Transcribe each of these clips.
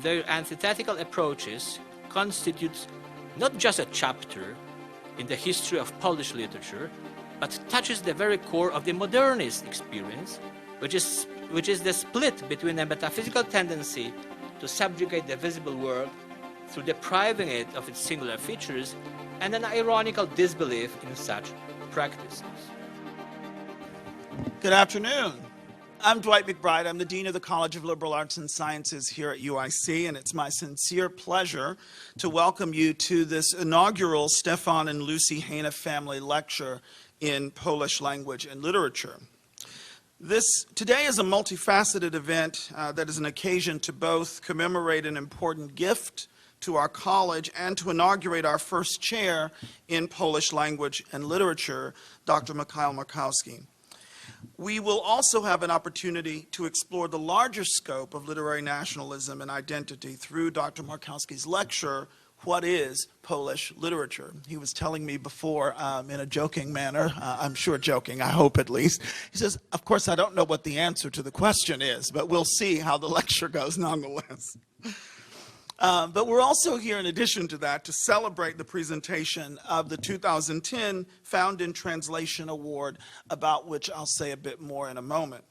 their antithetical approaches constitutes not just a chapter in the history of Polish literature, but touches the very core of the modernist experience, which is the split between a metaphysical tendency to subjugate the visible world through depriving it of its singular features and an ironical disbelief in such practices. Good afternoon. I'm Dwight McBride. I'm the Dean of the College of Liberal Arts and Sciences here at UIC, and it's my sincere pleasure to welcome you to this inaugural Stefan and Lucy Hejna Family Lecture in Polish Language and Literature. Today is a multifaceted event that is an occasion to both commemorate an important gift to our college and to inaugurate our first chair in Polish Language and Literature, Dr. Mikhail Markowski. We will also have an opportunity to explore the larger scope of literary nationalism and identity through Dr. Markowski's lecture, What is Polish Literature? He was telling me before, in a joking manner, I'm sure joking, I hope at least, he says, of course I don't know what the answer to the question is, but we'll see how the lecture goes nonetheless. But we're also here, in addition to that, to celebrate the presentation of the 2010 Found in Translation Award, about which I'll say a bit more in a moment.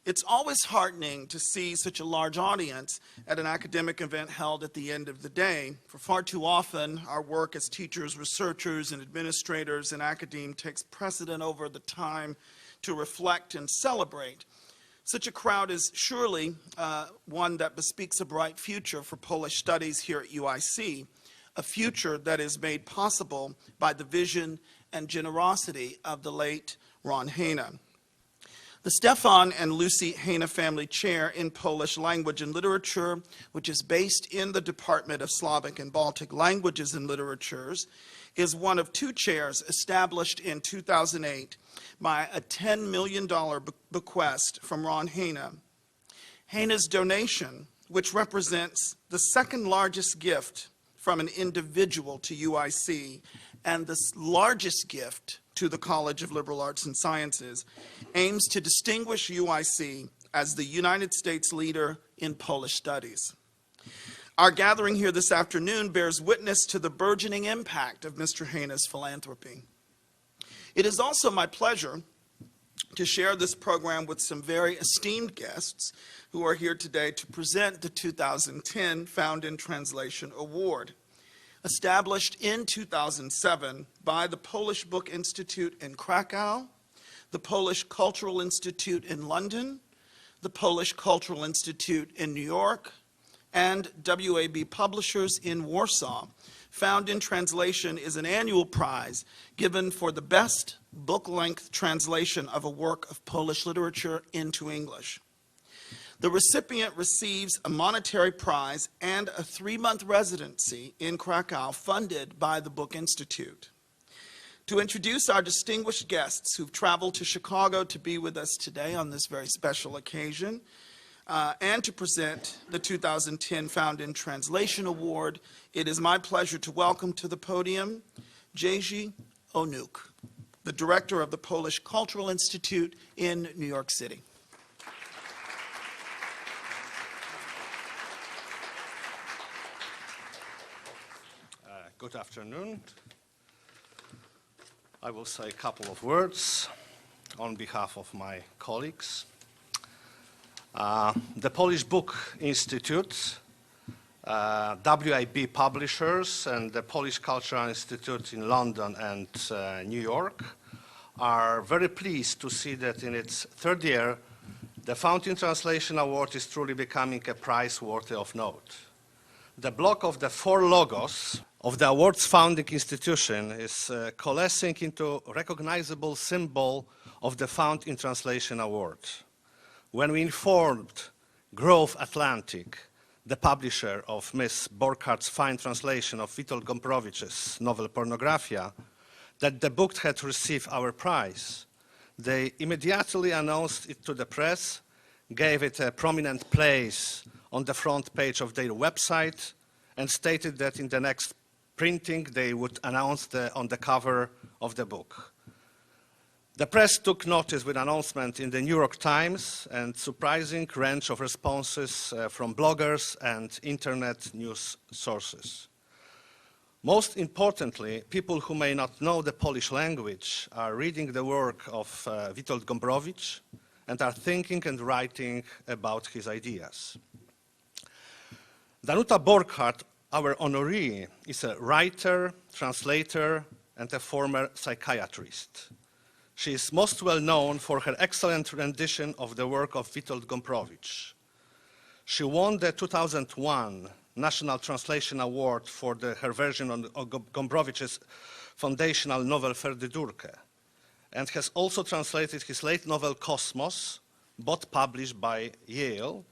It's always heartening to see such a large audience at an academic event held at the end of the day. For far too often, our work as teachers, researchers, and administrators in academia takes precedent over the time to reflect and celebrate. Such a crowd is surely one that bespeaks a bright future for Polish studies here at UIC, a future that is made possible by the vision and generosity of the late Ron Hejna. The Stefan and Lucy Hejna Family Chair in Polish Language and Literature, which is based in the Department of Slavic and Baltic Languages and Literatures, is one of two chairs established in 2008 by a $10 million bequest from Ron Hejna. Hejna's donation, which represents the second largest gift from an individual to UIC and the largest gift to the College of Liberal Arts and Sciences, aims to distinguish UIC as the United States leader in Polish studies. Our gathering here this afternoon bears witness to the burgeoning impact of Mr. Hejna's philanthropy. It is also my pleasure to share this program with some very esteemed guests who are here today to present the 2010 Found in Translation Award. Established in 2007 by the Polish Book Institute in Krakow, the Polish Cultural Institute in London, the Polish Cultural Institute in New York, and WAB Publishers in Warsaw. Found in Translation is an annual prize given for the best book-length translation of a work of Polish literature into English. The recipient receives a monetary prize and a 3-month residency in Krakow funded by the Book Institute. To introduce our distinguished guests who've traveled to Chicago to be with us today on this very special occasion, and to present the 2010 Found in Translation Award, it is my pleasure to welcome to the podium Jerzy Onuk, the director of the Polish Cultural Institute in New York City. Good afternoon. I will say a couple of words on behalf of my colleagues. The Polish Book Institute, WAB Publishers, and the Polish Cultural Institute in London and New York are very pleased to see that in its third year, the Found in Translation Award is truly becoming a prize worthy of note. The block of the 4 logos of the award's founding institution is coalescing into a recognizable symbol of the Found in Translation Award. When we informed Grove Atlantic, the publisher of Miss Borchardt's fine translation of Witold Gomprowicz's novel Pornografia, that the book had received our prize, they immediately announced it to the press, gave it a prominent place on the front page of their website, and stated that in the next printing they would announce on the cover of the book. The press took notice with announcement in the New York Times and surprising range of responses from bloggers and internet news sources. Most importantly, people who may not know the Polish language are reading the work of Witold Gombrowicz and are thinking and writing about his ideas. Danuta Borchardt, our honoree, is a writer, translator, and a former psychiatrist. She is most well known for her excellent rendition of the work of Witold Gombrowicz. She won the 2001 National Translation Award for her version of Gombrowicz's foundational novel Ferdydurkę, and has also translated his late novel Kosmos, both published by Yale,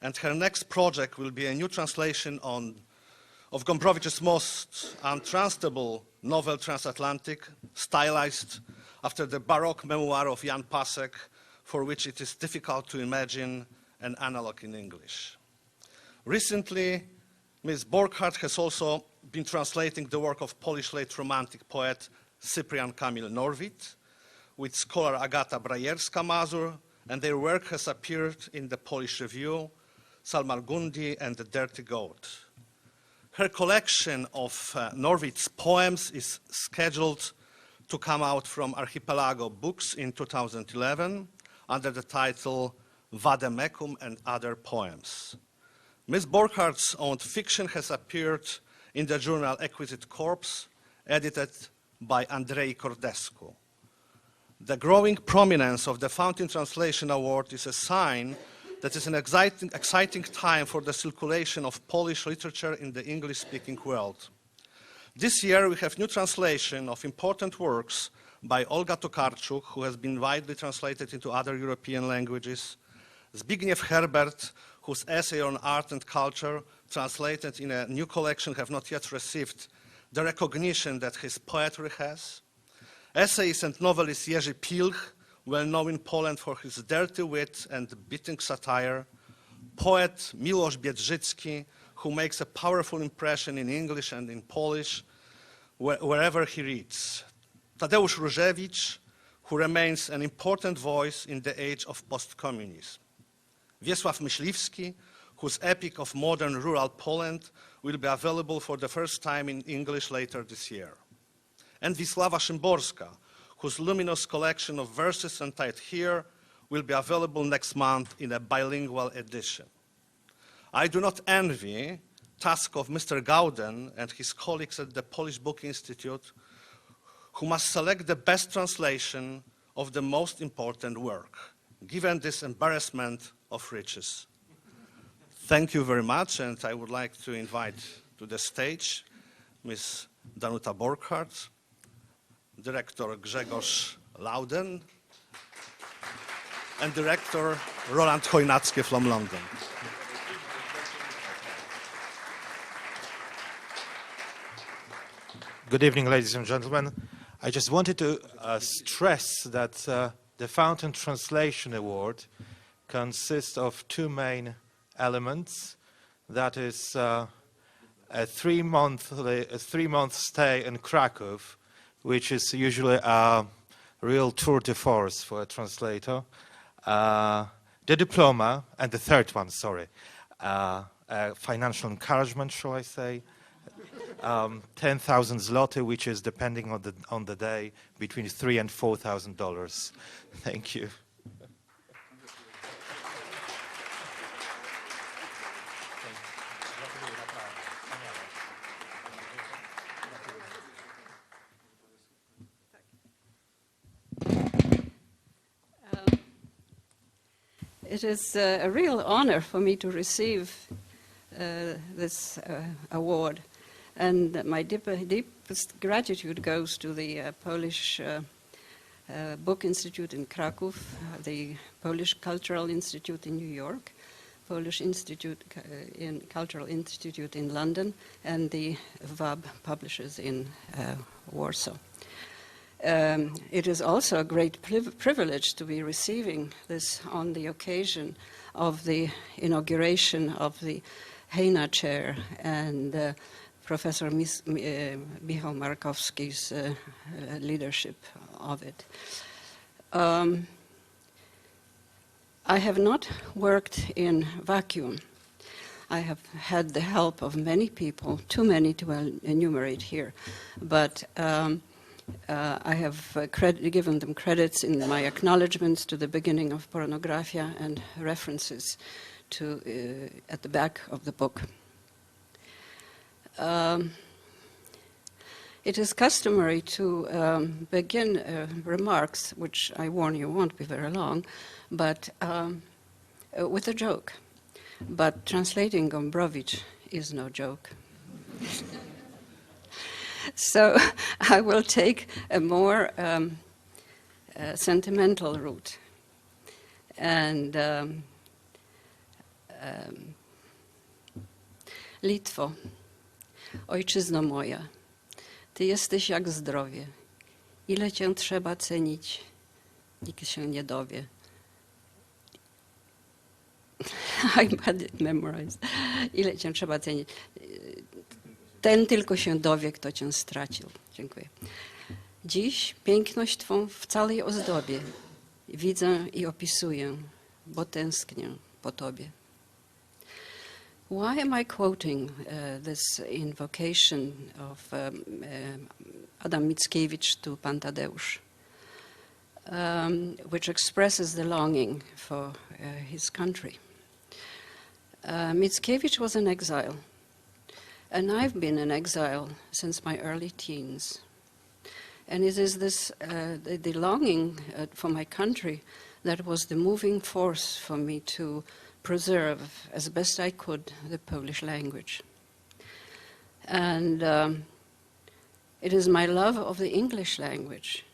and her next project will be a new translation of Gombrowicz's most untranslatable novel Transatlantic, stylized after the Baroque memoir of Jan Pasek, for which it is difficult to imagine an analog in English. Recently, Ms. Borchardt has also been translating the work of Polish late Romantic poet Cyprian Kamil Norwid with scholar Agata Brajerska-Mazur, and their work has appeared in the Polish Review, Salmagundi, and The Dirty Goat. Her collection of Norwid's poems is scheduled to come out from Archipelago Books in 2011 under the title Vademecum and Other Poems. Ms. Borchardt's own fiction has appeared in the journal Exquisite Corpse, edited by Andrei Cordescu. The growing prominence of the Fountain Translation Award is a sign that it's an exciting time for the circulation of Polish literature in the English-speaking world. This year we have new translation of important works by Olga Tokarczuk, who has been widely translated into other European languages, Zbigniew Herbert, whose essay on art and culture, translated in a new collection, have not yet received the recognition that his poetry has, essayist and novelist Jerzy Pilch, well known in Poland for his dirty wit and biting satire, poet Miłosz Biedrzycki, who makes a powerful impression in English and in Polish wherever he reads, Tadeusz Różewicz, who remains an important voice in the age of post-communism, Wiesław Myśliwski, whose epic of modern rural Poland will be available for the first time in English later this year, and Wisława Szymborska, whose luminous collection of verses entitled Here will be available next month in a bilingual edition. I do not envy task of Mr. Gauden and his colleagues at the Polish Book Institute, who must select the best translation of the most important work, given this embarrassment of riches. Thank you very much, and I would like to invite to the stage Ms. Danuta Borchardt, Director Grzegorz Lauden, and Director Roland Chojnacki from London. Good evening, ladies and gentlemen. I just wanted to stress that the Fountain Translation Award consists of two main elements. That is a three-month stay in Krakow, which is usually a real tour de force for a translator. The diploma, and the third one, financial encouragement, shall I say, 10,000 zloty, which is, depending on the day, between $3,000 and $4,000. Thank you. It is a real honor for me to receive this award, and my deepest gratitude goes to the Polish Book Institute in Krakow, the Polish Cultural Institute in New York, Polish Cultural Institute in London, and the WAB publishers in Warsaw. It is also a great privilege to be receiving this on the occasion of the inauguration of the Hejna Chair and Professor Michał Markowski's leadership of it. I have not worked in vacuum. I have had the help of many people, too many to enumerate here, but I have given them credits in my acknowledgements to the beginning of Pornographia and references to at the back of the book. It is customary to begin remarks, which I warn you won't be very long, but with a joke. But translating Gombrowicz is no joke. So I will take a more sentimental route. And Litwo, ojczyzno moja, ty jesteś jak zdrowie. Ile cię trzeba cenić, nikt się nie dowie. I had it memorized. Ile cię trzeba cenić. Ten tylko się dowie, kto cię stracił. Dziękuję. Dziś piękność twą w całej ozdobie widzę i opisuję, bo tęsknię po tobie. Why am I quoting this invocation of Adam Mickiewicz to Pan Tadeusz, which expresses the longing for his country? Mickiewicz was in exile, and I've been in exile since my early teens. And it is this, the longing for my country that was the moving force for me to preserve as best I could the Polish language. And it is my love of the English language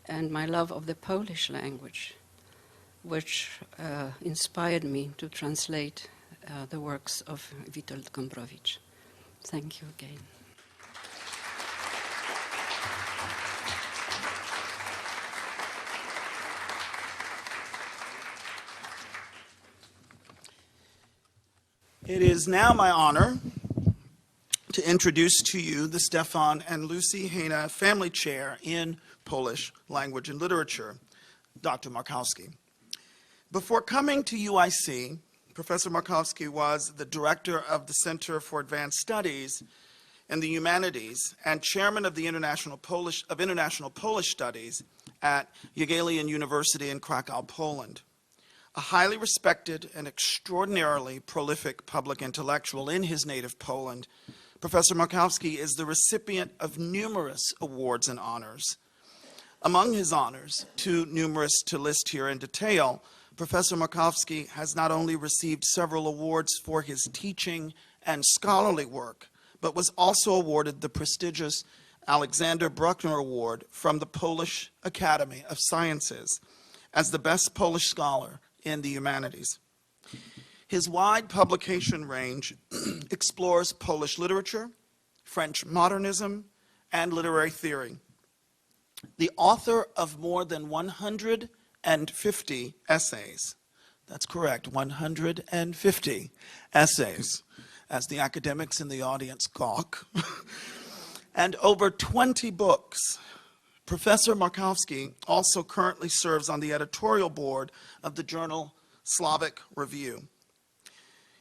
and my love of the Polish language which inspired me to translate the works of Witold Gombrowicz. Thank you again. It is now my honor to introduce to you the Stefan and Lucy Hejna Family Chair in Polish Language and Literature, Dr. Markowski. Before coming to UIC, Professor Markowski was the director of the Center for Advanced Studies in the Humanities and chairman of the International Polish Studies at Jagiellonian University in Krakow, Poland. A highly respected and extraordinarily prolific public intellectual in his native Poland, Professor Markowski is the recipient of numerous awards and honors. Among his honors, too numerous to list here in detail, Professor Markowski has not only received several awards for his teaching and scholarly work, but was also awarded the prestigious Alexander Bruckner Award from the Polish Academy of Sciences as the best Polish scholar in the humanities. His wide publication range explores Polish literature, French modernism, and literary theory. The author of more than 150 essays, that's correct, 150 essays, as the academics in the audience gawk, and over 20 books. Professor Markowski also currently serves on the editorial board of the journal Slavic Review.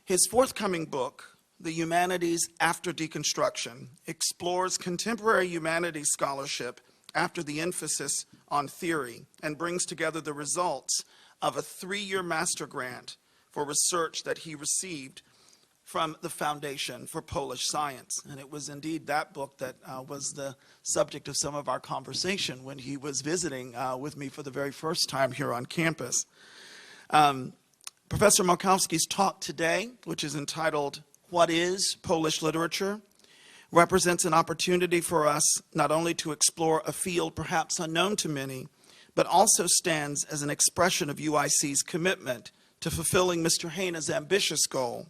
His forthcoming book, The Humanities After Deconstruction, explores contemporary humanities scholarship after the emphasis on theory and brings together the results of a 3-year master grant for research that he received from the Foundation for Polish Science. And it was indeed that book that was the subject of some of our conversation when he was visiting with me for the very first time here on campus. Professor Markowski's talk today, which is entitled, What is Polish Literature?, represents an opportunity for us not only to explore a field perhaps unknown to many, but also stands as an expression of UIC's commitment to fulfilling Mr. Hejna's ambitious goal.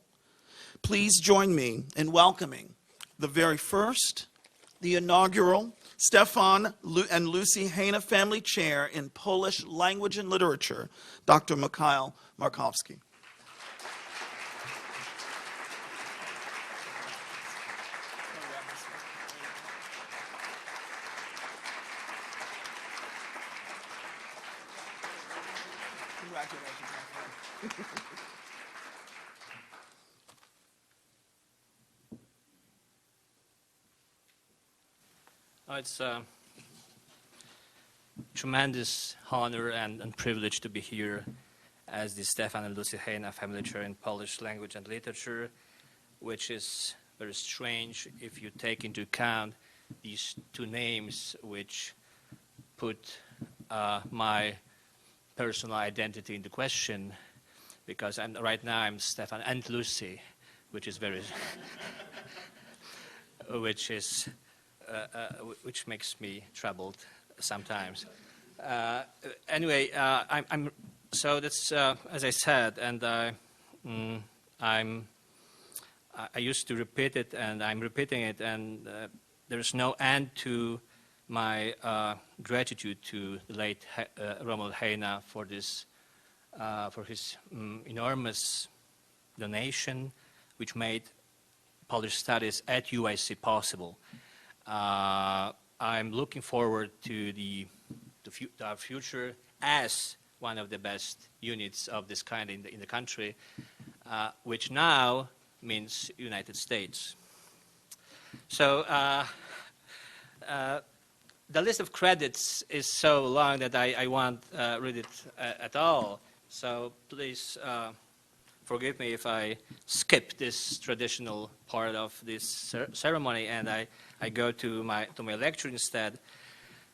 Please join me in welcoming the very first, the inaugural Stefan and Lucy Hejna Family Chair in Polish Language and Literature, Dr. Mikhail Markowski. Congratulations, my friend. It's a tremendous honor and privilege to be here as the Stefan and Lucy Hejna Family Chair in Polish Language and Literature, which is very strange if you take into account these two names which put my personal identity into question, because right now I'm Stefan and Lucy, which is very, which makes me troubled sometimes. Anyway, so that's as I said, and I used to repeat it, and I'm repeating it, and there's no end to my gratitude to the late Romuald Hejna for this, for his enormous donation, which made Polish studies at UIC possible. I'm looking forward to our future as one of the best units of this kind in the country, which now means United States. So the list of credits is so long that I won't read it at all. So please forgive me if I skip this traditional part of this ceremony and I go to my lecture instead,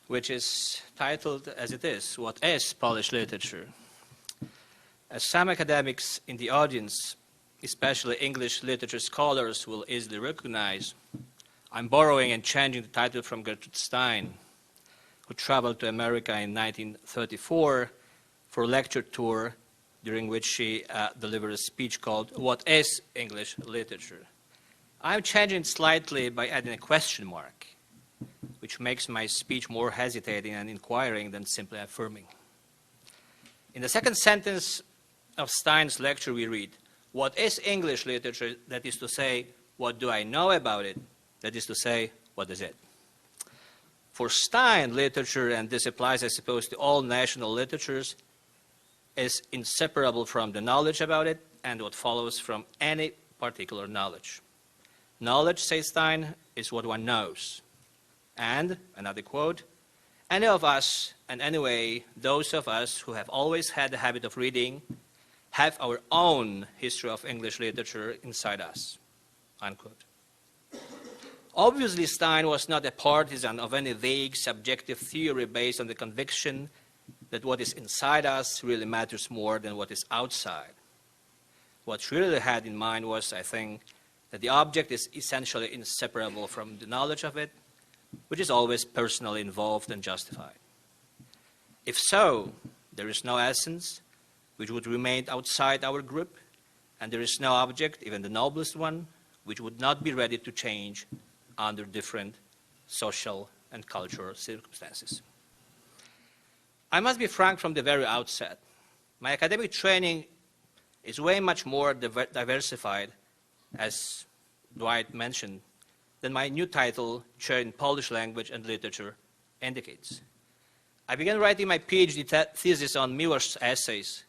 which is titled as it is, What is Polish Literature? As some academics in the audience, especially English literature scholars, will easily recognize, I'm borrowing and changing the title from Gertrude Stein, who traveled to America in 1934 for a lecture tour during which she delivered a speech called What is English Literature? I'm changing it slightly by adding a question mark, which makes my speech more hesitating and inquiring than simply affirming. In the second sentence of Stein's lecture we read, what is English literature? That is to say, what do I know about it? That is to say, what is it? For Stein, literature, and this applies, I suppose, to all national literatures, is inseparable from the knowledge about it and what follows from any particular knowledge. Knowledge, says Stein, is what one knows. And, another quote, any of us, and anyway, those of us who have always had the habit of reading, have our own history of English literature inside us, unquote. Obviously, Stein was not a partisan of any vague subjective theory based on the conviction that what is inside us really matters more than what is outside. What he really had in mind was, I think, that the object is essentially inseparable from the knowledge of it, which is always personally involved and justified. If so, there is no essence which would remain outside our group, and there is no object, even the noblest one, which would not be ready to change under different social and cultural circumstances. I must be frank from the very outset. My academic training is way much more diversified, as Dwight mentioned, than my new title, Chair in Polish Language and Literature, indicates. I began writing my PhD thesis on Miłosz's essays,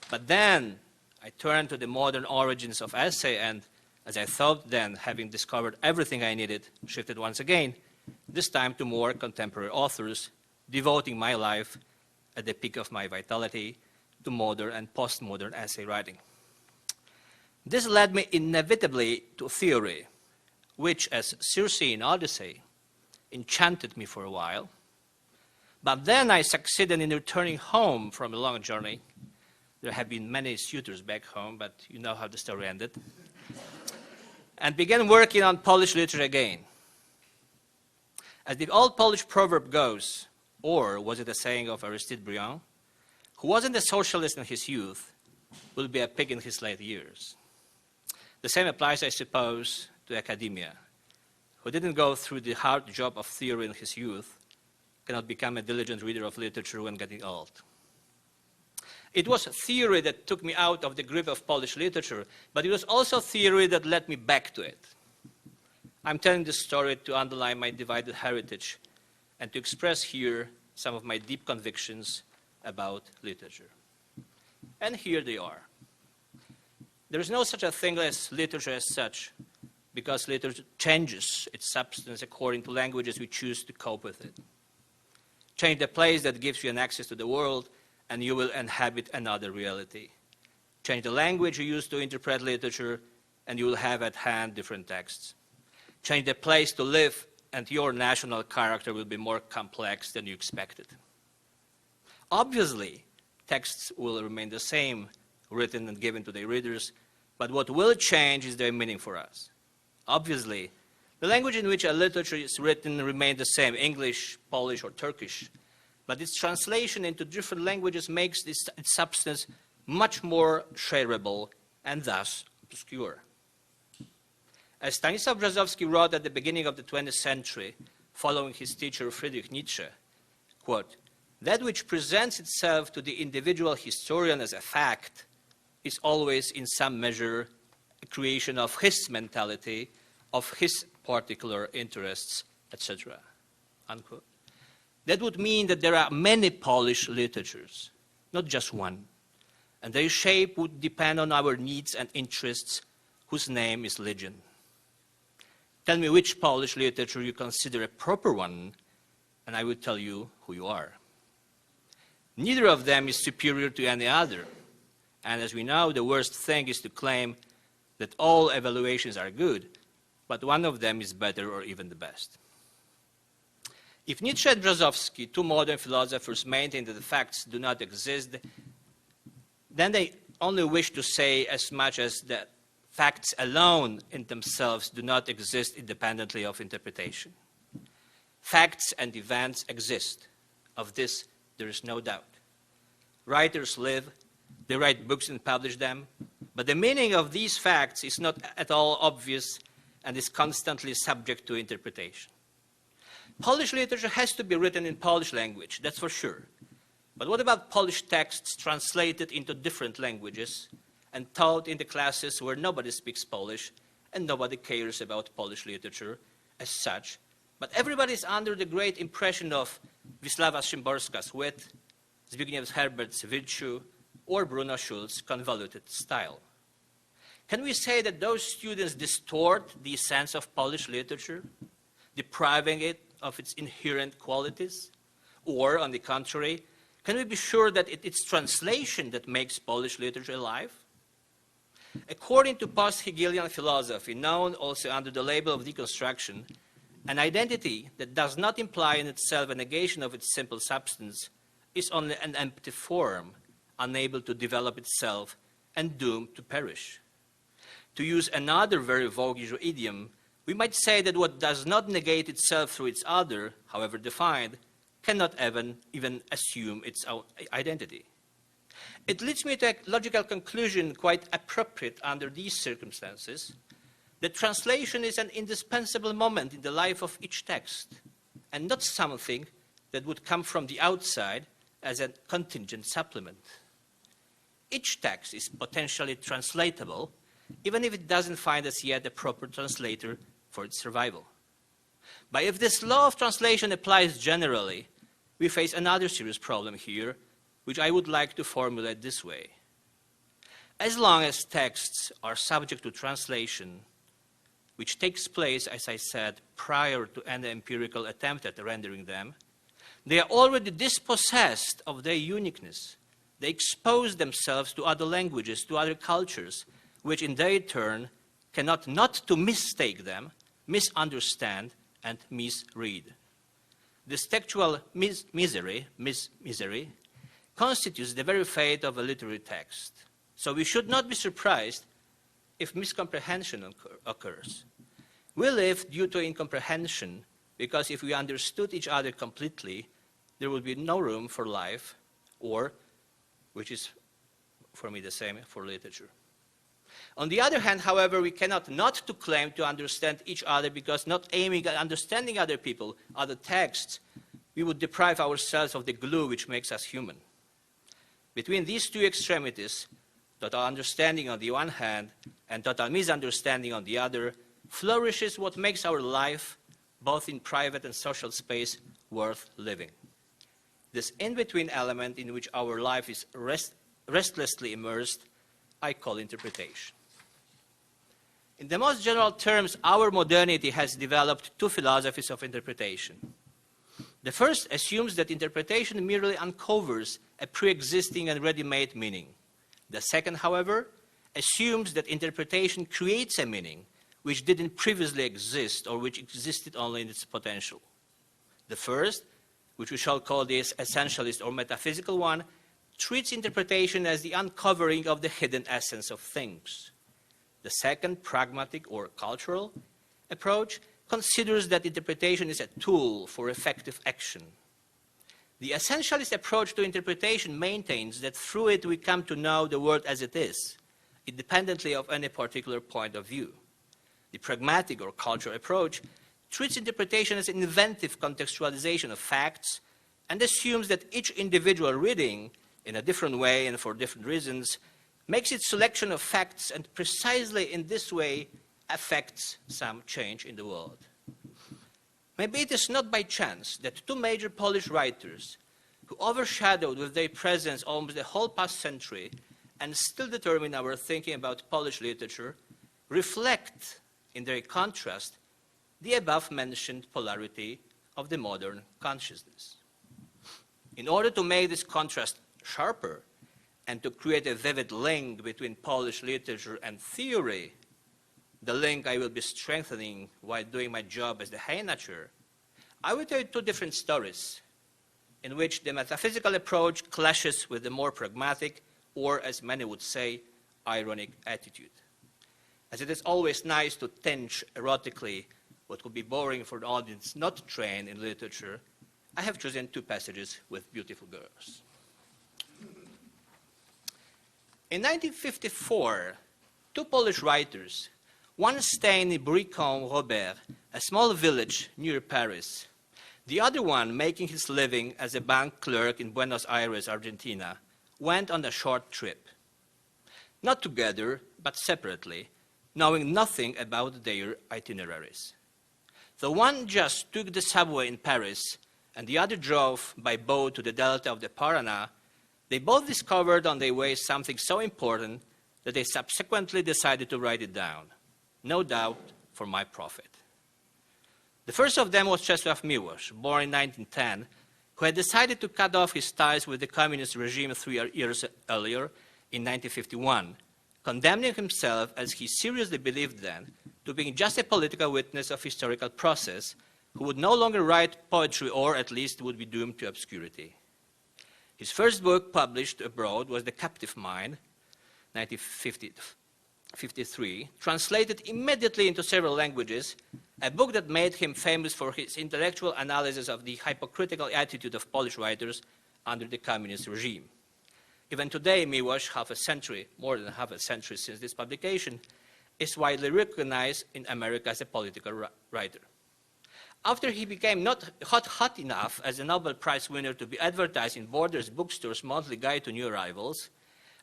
but then I turned to the modern origins of essay and, as I thought then, having discovered everything I needed, shifted once again, this time to more contemporary authors, devoting my life at the peak of my vitality to modern and postmodern essay writing. This led me inevitably to theory, which, as Circe in Odyssey, enchanted me for a while. But then I succeeded in returning home from a long journey. There have been many suitors back home, but you know how the story ended. And began working on Polish literature again. As the old Polish proverb goes, or was it a saying of Aristide Briand, who wasn't a socialist in his youth, will be a pig in his late years. The same applies, I suppose, to academia, who didn't go through the hard job of theory in his youth, cannot become a diligent reader of literature when getting old. It was theory that took me out of the grip of Polish literature, but it was also theory that led me back to it. I'm telling this story to underline my divided heritage and to express here some of my deep convictions about literature. And here they are. There is no such a thing as literature as such, because literature changes its substance according to languages we choose to cope with it. Change the place that gives you an access to the world, and you will inhabit another reality. Change the language you use to interpret literature, and you will have at hand different texts. Change the place to live, and your national character will be more complex than you expected. Obviously, texts will remain the same, written and given to their readers, but what will change is their meaning for us. Obviously, the language in which a literature is written remains the same, English, Polish, or Turkish, but its translation into different languages makes its substance much more shareable and thus obscure. As Stanisław Brzozowski wrote at the beginning of the 20th century, following his teacher Friedrich Nietzsche, quote, "That which presents itself to the individual historian as a fact is always in some measure a creation of his mentality, of his particular interests, etc." Unquote. That would mean that there are many Polish literatures, not just one, and their shape would depend on our needs and interests, whose name is legend. Tell me which Polish literature you consider a proper one, and I will tell you who you are. Neither of them is superior to any other, and as we know, the worst thing is to claim that all evaluations are good, but one of them is better or even the best. If Nietzsche and Brzozowski, two modern philosophers, maintain that the facts do not exist, then they only wish to say as much as that facts alone in themselves do not exist independently of interpretation. Facts and events exist. Of this, there is no doubt. Writers live, they write books and publish them, but the meaning of these facts is not at all obvious and is constantly subject to interpretation. Polish literature has to be written in Polish language, that's for sure. But what about Polish texts translated into different languages and taught in the classes where nobody speaks Polish and nobody cares about Polish literature as such, but everybody is under the great impression of Wisława Szymborska's wit, Zbigniew Herbert's virtue, or Bruno Schulz's convoluted style? Can we say that those students distort the sense of Polish literature, depriving it of its inherent qualities? Or, on the contrary, can we be sure that it's translation that makes Polish literature alive? According to post-Hegelian philosophy, known also under the label of deconstruction, an identity that does not imply in itself a negation of its simple substance is only an empty form, unable to develop itself and doomed to perish. To use another very voguish idiom, we might say that what does not negate itself through its other, however defined, cannot even assume its own identity. It leads me to a logical conclusion quite appropriate under these circumstances, that translation is an indispensable moment in the life of each text, and not something that would come from the outside as a contingent supplement. Each text is potentially translatable, even if it doesn't find as yet a proper translator for its survival. But if this law of translation applies generally, we face another serious problem here, which I would like to formulate this way. As long as texts are subject to translation, which takes place, as I said, prior to any empirical attempt at rendering them, they are already dispossessed of their uniqueness. They expose themselves to other languages, to other cultures, which in their turn cannot not to mistake them, misunderstand, and misread. This textual misery constitutes the very fate of a literary text. So we should not be surprised if miscomprehension occurs. We live due to incomprehension because if we understood each other completely, there would be no room for life or, which is for me the same, for literature. On the other hand, however, we cannot not to claim to understand each other because not aiming at understanding other people, other texts, we would deprive ourselves of the glue which makes us human. Between these two extremities, total understanding on the one hand and total misunderstanding on the other, flourishes what makes our life, both in private and social space, worth living. This in-between element in which our life is restlessly immersed, I call interpretation. In the most general terms, our modernity has developed two philosophies of interpretation. The first assumes that interpretation merely uncovers a pre-existing and ready-made meaning. The second, however, assumes that interpretation creates a meaning which didn't previously exist or which existed only in its potential. The first, which we shall call the essentialist or metaphysical one, treats interpretation as the uncovering of the hidden essence of things. The second, pragmatic or cultural approach, considers that interpretation is a tool for effective action. The essentialist approach to interpretation maintains that through it we come to know the world as it is, independently of any particular point of view. The pragmatic or cultural approach treats interpretation as an inventive contextualization of facts and assumes that each individual reading, in a different way and for different reasons, makes its selection of facts and precisely in this way affects some change in the world. Maybe it is not by chance that two major Polish writers who overshadowed with their presence almost the whole past century and still determine our thinking about Polish literature reflect in their contrast the above-mentioned polarity of the modern consciousness. In order to make this contrast sharper and to create a vivid link between Polish literature and theory, the link I will be strengthening while doing my job as the Heinacher, I will tell you two different stories in which the metaphysical approach clashes with the more pragmatic, or as many would say, ironic attitude. As it is always nice to tinge erotically what would be boring for an audience not trained in literature, I have chosen two passages with beautiful girls. In 1954, two Polish writers, one staying in Bricon-Robert, a small village near Paris, the other one making his living as a bank clerk in Buenos Aires, Argentina, went on a short trip. Not together, but separately, knowing nothing about their itineraries. The one just took the subway in Paris, and the other drove by boat to the delta of the Paraná. They both discovered on their way something so important that they subsequently decided to write it down, no doubt for my profit. The first of them was Czesław Miłosz, born in 1910, who had decided to cut off his ties with the communist regime 3 years earlier, in 1951, condemning himself, as he seriously believed then, to being just a political witness of historical process who would no longer write poetry or at least would be doomed to obscurity. His first book published abroad was The Captive Mind, 1953, translated immediately into several languages, a book that made him famous for his intellectual analysis of the hypocritical attitude of Polish writers under the communist regime. Even today, Miłosz, more than half a century since this publication, is widely recognized in America as a political writer. After he became not hot enough as a Nobel Prize winner to be advertised in Borders Bookstore's monthly guide to new arrivals,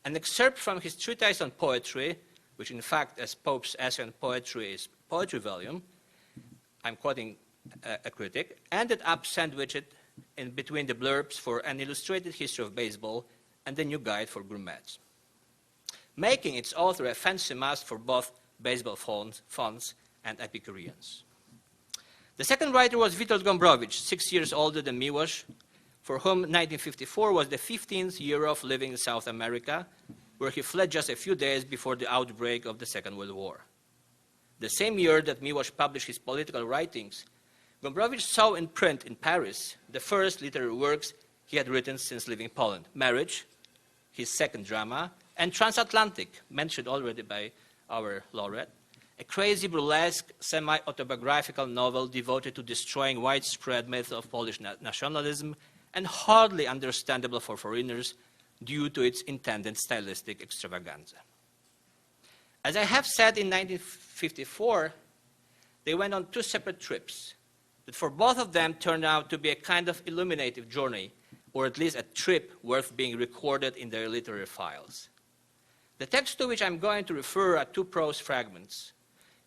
an excerpt from his treatise on poetry, which in fact, as Pope's essay on poetry is poetry volume, I'm quoting a critic, ended up sandwiched in between the blurbs for An Illustrated History of Baseball and the New Guide for Gourmets, making its author a fancy must for both baseball fans and Epicureans. The second writer was Witold Gombrowicz, 6 years older than Miłosz, for whom 1954 was the 15th year of living in South America, where he fled just a few days before the outbreak of the Second World War. The same year that Miłosz published his political writings, Gombrowicz saw in print in Paris the first literary works he had written since leaving Poland: Marriage, his second drama, and Transatlantic, mentioned already by our laureate, a crazy burlesque semi-autobiographical novel devoted to destroying widespread myth of Polish nationalism and hardly understandable for foreigners due to its intended stylistic extravaganza. As I have said, in 1954, they went on two separate trips that for both of them turned out to be a kind of illuminative journey, or at least a trip worth being recorded in their literary files. The text to which I'm going to refer are two prose fragments.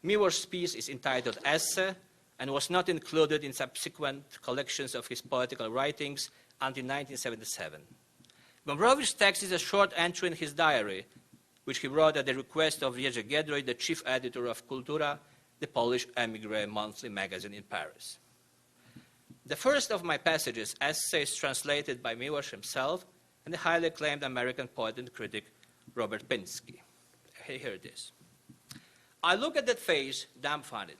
Miłosz's piece is entitled Esse and was not included in subsequent collections of his poetical writings until 1977. Gombrowicz's text is a short entry in his diary, which he wrote at the request of Jerzy Giedroy, the chief editor of Kultura, the Polish émigré monthly magazine in Paris. The first of my passages, essays translated by Miłosz himself and the highly acclaimed American poet and critic Robert Pinsky. Here it is. I look at that face, dumbfounded.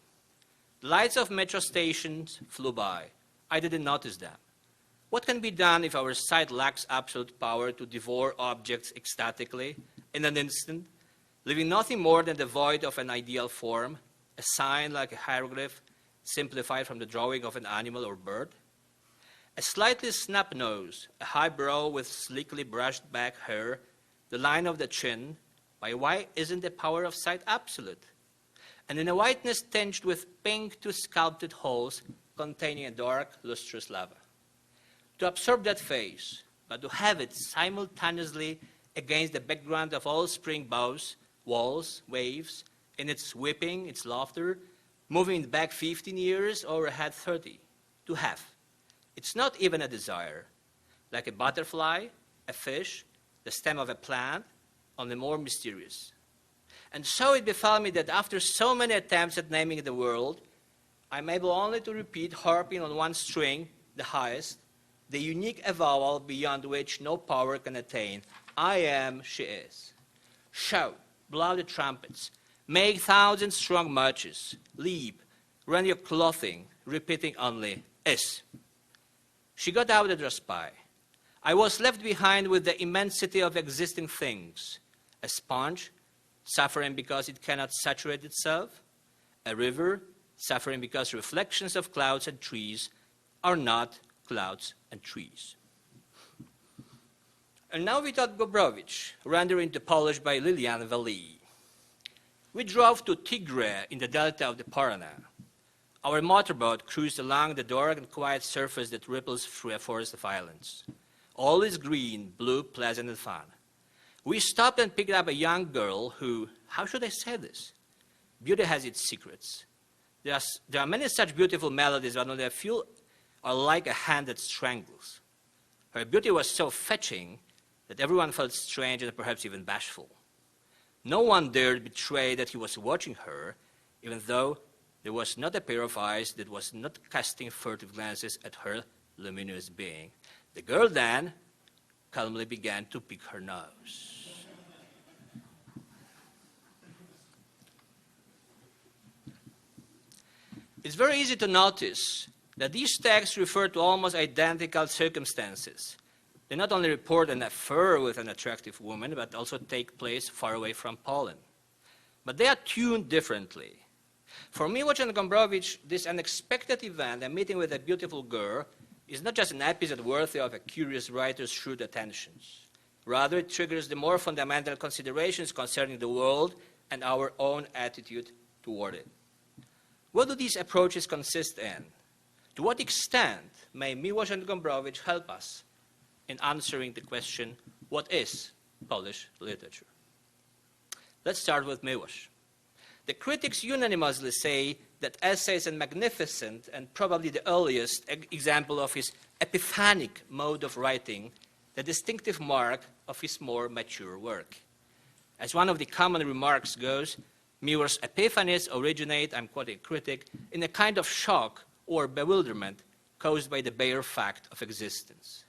The lights of metro stations flew by. I didn't notice them. What can be done if our sight lacks absolute power to devour objects ecstatically in an instant, leaving nothing more than the void of an ideal form, a sign like a hieroglyph simplified from the drawing of an animal or bird? A slightly snub nose, a high brow with sleekly brushed back hair, the line of the chin, why isn't the power of sight absolute? And in a whiteness tinged with pink two sculpted holes containing a dark, lustrous lava. To absorb that face, but to have it simultaneously against the background of all spring bows, walls, waves, in its weeping, its laughter, moving back 15 years or ahead 30, to have. It's not even a desire, like a butterfly, a fish, the stem of a plant, only more mysterious. And so it befell me that after so many attempts at naming the world, I'm able only to repeat, harping on one string, the highest, the unique avowal beyond which no power can attain. I am, she is. Shout, blow the trumpets, make 1,000 strong marches, leap, rend your clothing, repeating only, is. She got out at Raspai. I was left behind with the immensity of existing things, a sponge, suffering because it cannot saturate itself, a river, suffering because reflections of clouds and trees are not clouds and trees. And now we taught Gombrowicz, rendered into Polish by Lilian Vali. We drove to Tigre in the delta of the Parana. Our motorboat cruised along the dark and quiet surface that ripples through a forest of islands. All is green, blue, pleasant, and fun. We stopped and picked up a young girl who, how should I say this? Beauty has its secrets. There are many such beautiful melodies, but only a few are like a hand that strangles. Her beauty was so fetching that everyone felt strange and perhaps even bashful. No one dared betray that he was watching her, even though there was not a pair of eyes that was not casting furtive glances at her luminous being. The girl then calmly began to pick her nose. It's very easy to notice that these texts refer to almost identical circumstances. They not only report an affair with an attractive woman, but also take place far away from Poland. But they are tuned differently. For Miłosz and Gombrowicz, this unexpected event, a meeting with a beautiful girl, is not just an episode worthy of a curious writer's shrewd attentions. Rather, it triggers the more fundamental considerations concerning the world and our own attitude toward it. What do these approaches consist in? To what extent may Miłosz and Gombrowicz help us in answering the question, what is Polish literature? Let's start with Miłosz. The critics unanimously say that essays are magnificent and probably the earliest example of his epiphanic mode of writing, the distinctive mark of his more mature work. As one of the common remarks goes, Miłosz's epiphanies originate, I'm quoting a critic, in a kind of shock or bewilderment caused by the bare fact of existence.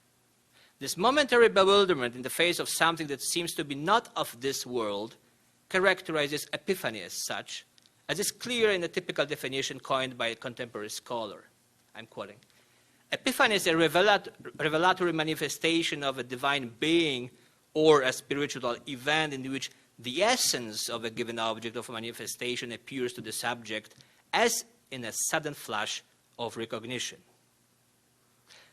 This momentary bewilderment in the face of something that seems to be not of this world characterizes epiphany as such, as is clear in the typical definition coined by a contemporary scholar. I'm quoting. Epiphany is a revelatory manifestation of a divine being or a spiritual event in which the essence of a given object of manifestation appears to the subject as in a sudden flash of recognition.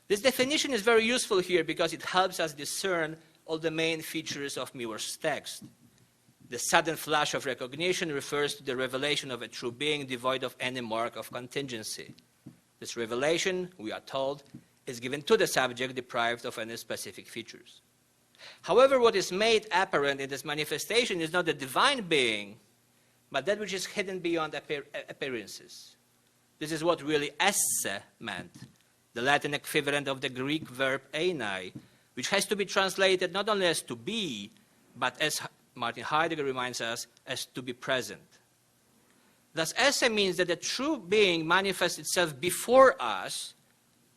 This definition is very useful here because it helps us discern all the main features of Miłosz's text. The sudden flash of recognition refers to the revelation of a true being devoid of any mark of contingency. This revelation, we are told, is given to the subject deprived of any specific features. However, what is made apparent in this manifestation is not the divine being, but that which is hidden beyond appearances. This is what really esse meant, the Latin equivalent of the Greek verb einai, which has to be translated not only as to be, but as Martin Heidegger reminds us, as to be present. Thus, esse means that the true being manifests itself before us